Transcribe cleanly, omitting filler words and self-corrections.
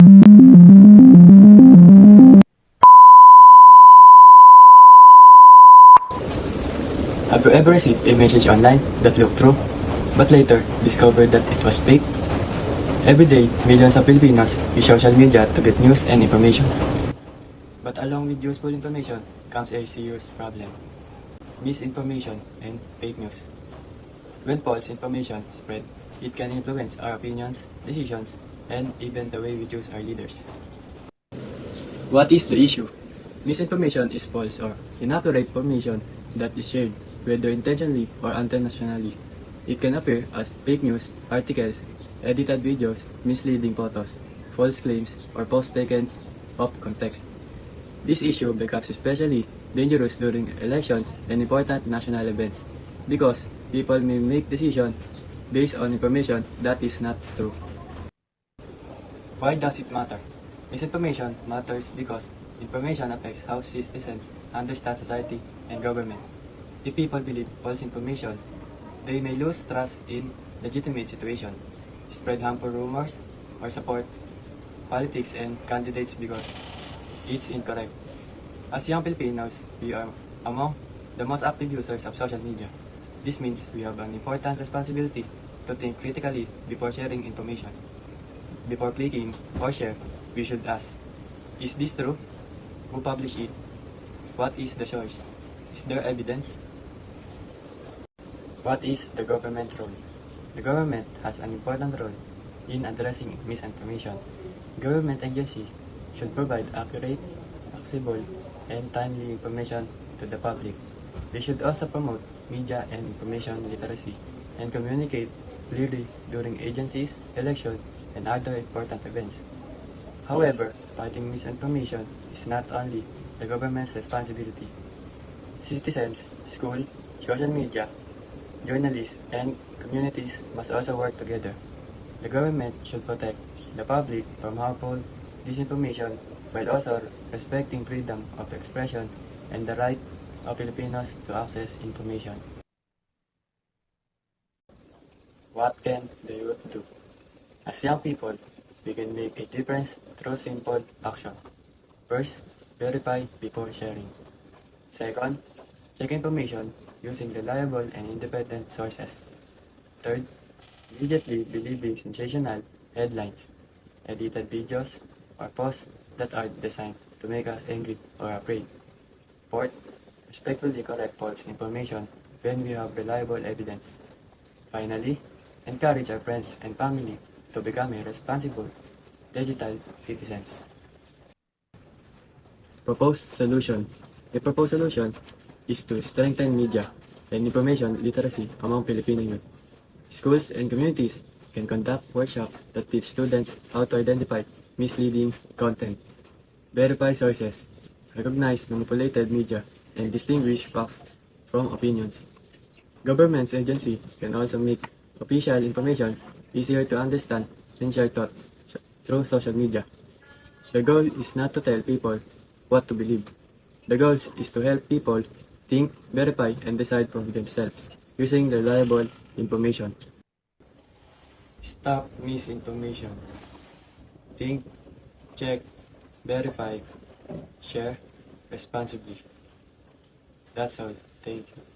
Have you ever received a message online that looked true, but later discovered that it was fake? Every day, millions of Filipinos use social media to get news and information. But along with useful information comes a serious problem: misinformation and fake news. When false information spread, it can influence our opinions, decisions, and even the way we choose our leaders. What is the issue? Misinformation is false or inaccurate information that is shared, whether intentionally or unintentionally. It can appear as fake news, articles, edited videos, misleading photos, false claims, or posts taken off context. This issue becomes especially dangerous during elections and important national events because people may make decisions based on information that is not true. Why does it matter? Misinformation matters because information affects how citizens understand society and government. If people believe false information, they may lose trust in legitimate situation, spread harmful rumors, or support politics and candidates because it's incorrect. As young Filipinos, we are among the most active users of social media. This means we have an important responsibility to think critically before sharing information. Before clicking or share, we should ask, is this true? Who published it? What is the source? Is there evidence? What is the government role? The government has an important role in addressing misinformation. Government agencies should provide accurate, accessible, and timely information to the public. They should also promote media and information literacy and communicate clearly during agencies, elections, and other important events. However, fighting misinformation is not only the government's responsibility. Citizens, school, social media, journalists, and communities must also work together. The government should protect the public from harmful disinformation while also respecting freedom of expression and the right of Filipinos to access information. What can the youth do? As young people, we can make a difference through simple action. First, verify before sharing. Second, check information using reliable and independent sources. Third, immediately believing sensational headlines, edited videos, or posts that are designed to make us angry or afraid. Fourth, respectfully correct false information when we have reliable evidence. Finally, encourage our friends and family to become a responsible digital citizens. Proposed solution. A proposed solution is to strengthen media and information literacy among Filipino youth. Schools and communities can conduct workshops that teach students how to identify misleading content, verify sources, recognize manipulated media, and distinguish facts from opinions. Government agencies can also make official information easier to understand and share thoughts through social media. The goal is not to tell people what to believe. The goal is to help people think, verify, and decide for themselves using reliable information. Stop misinformation. Think, check, verify, share responsibly. That's all. Thank you.